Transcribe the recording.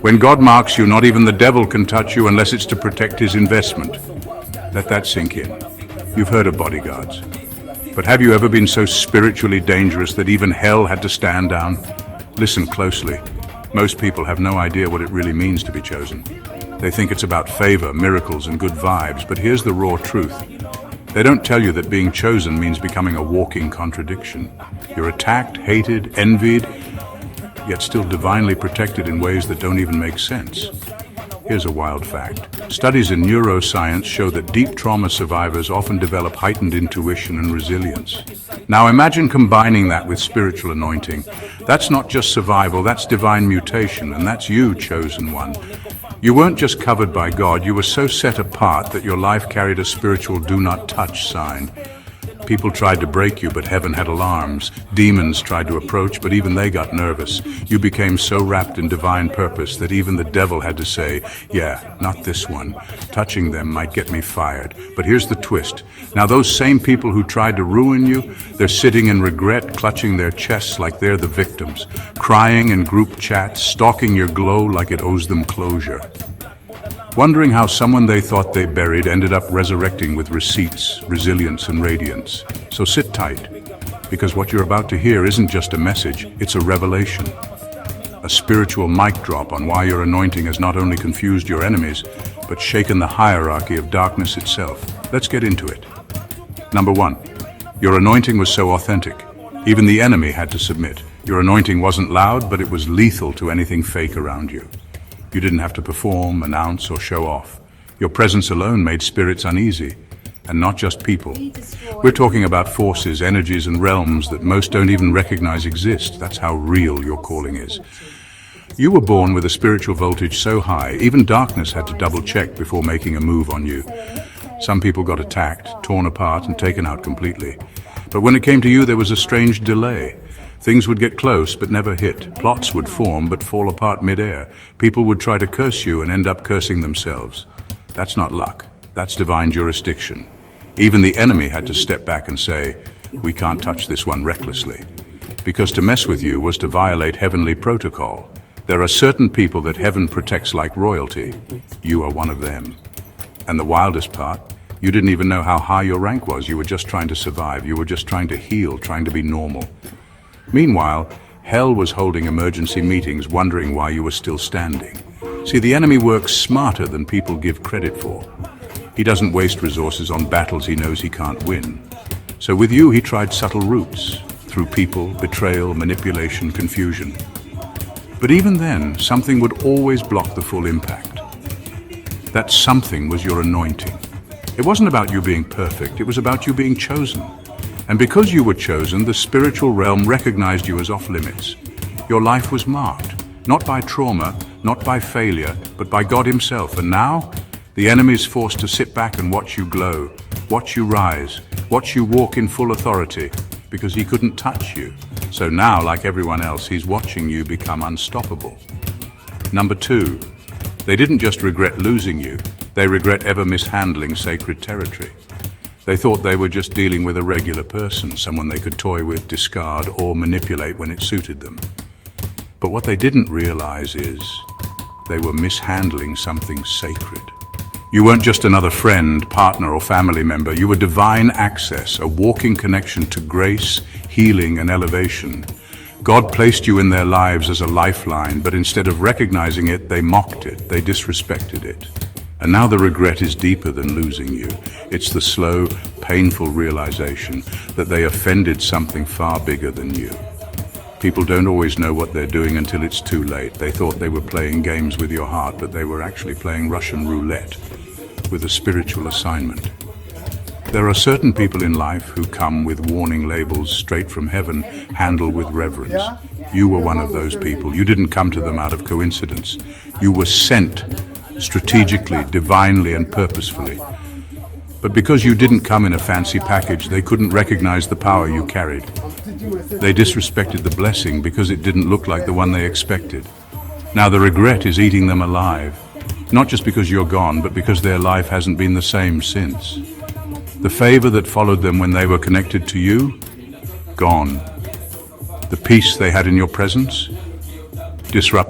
When God marks you, not even the devil can touch you unless it's to protect his investment. Let that sink in. You've heard of bodyguards. But have you ever been so spiritually dangerous that even hell had to stand down? Listen closely. Most people have no idea what it really means to be chosen. They think it's about favor, miracles, and good vibes, but here's the raw truth. They don't tell you that being chosen means becoming a walking contradiction. You're attacked, hated, envied, yet still divinely protected in ways that don't even make sense. Here's a wild fact. Studies in neuroscience show that deep trauma survivors often develop heightened intuition and resilience. Now imagine combining that with spiritual anointing. That's not just survival, that's divine mutation, and that's you, chosen one. You weren't just covered by God, you were so set apart that your life carried a spiritual do not touch sign. People tried to break you, but heaven had alarms. Demons tried to approach, but even they got nervous. You became so wrapped in divine purpose that even the devil had to say, yeah, not this one. Touching them might get me fired. But here's the twist. Now those same people who tried to ruin you, they're sitting in regret, clutching their chests like they're the victims, crying in group chats, stalking your glow like it owes them closure. Wondering how someone they thought they buried ended up resurrecting with receipts, resilience, and radiance. So sit tight, because what you're about to hear isn't just a message, it's a revelation. A spiritual mic drop on why your anointing has not only confused your enemies, but shaken the hierarchy of darkness itself. Let's get into it. Number one, your anointing was so authentic. Even the enemy had to submit. Your anointing wasn't loud, but it was lethal to anything fake around you. You didn't have to perform, announce, or show off. Your presence alone made spirits uneasy, and not just people. We're talking about forces, energies, and realms that most don't even recognize exist. That's how real your calling is. You were born with a spiritual voltage so high, even darkness had to double-check before making a move on you. Some people got attacked, torn apart, and taken out completely. But when it came to you, there was a strange delay. Things would get close but never hit. Plots would form but fall apart mid-air. People would try to curse you and end up cursing themselves. That's not luck. That's divine jurisdiction. Even the enemy had to step back and say, we can't touch this one recklessly. Because to mess with you was to violate heavenly protocol. There are certain people that heaven protects like royalty. You are one of them. And the wildest part, you didn't even know how high your rank was. You were just trying to survive. You were just trying to heal, trying to be normal. Meanwhile, hell was holding emergency meetings wondering why you were still standing. See, the enemy works smarter than people give credit for. He doesn't waste resources on battles he knows he can't win. So with you, he tried subtle routes, through people, betrayal, manipulation, confusion. But even then, something would always block the full impact. That something was your anointing. It wasn't about you being perfect, it was about you being chosen. And because you were chosen, the spiritual realm recognized you as off-limits. Your life was marked, not by trauma, not by failure, but by God himself. And now, the enemy is forced to sit back and watch you glow, watch you rise, watch you walk in full authority, because he couldn't touch you. So now, like everyone else, he's watching you become unstoppable. Number two, they didn't just regret losing you, they regret ever mishandling sacred territory. They thought they were just dealing with a regular person, someone they could toy with, discard, or manipulate when it suited them. But what they didn't realize is they were mishandling something sacred. You weren't just another friend, partner, or family member. You were divine access, a walking connection to grace, healing, and elevation. God placed you in their lives as a lifeline, but instead of recognizing it, they mocked it, they disrespected it. And now the regret is deeper than losing you. It's the slow, painful realization that they offended something far bigger than you. People don't always know what they're doing until it's too late. They thought they were playing games with your heart, but they were actually playing Russian roulette with a spiritual assignment. There are certain people in life who come with warning labels straight from heaven, handled with reverence. You were one of those people. You didn't come to them out of coincidence. You were sent strategically, divinely, and purposefully. But because you didn't come in a fancy package, they couldn't recognize the power you carried. They disrespected the blessing because it didn't look like the one they expected. Now the regret is eating them alive, not just because you're gone, but because their life hasn't been the same since. The favor that followed them when they were connected to you, gone. The peace they had in your presence, disrupted.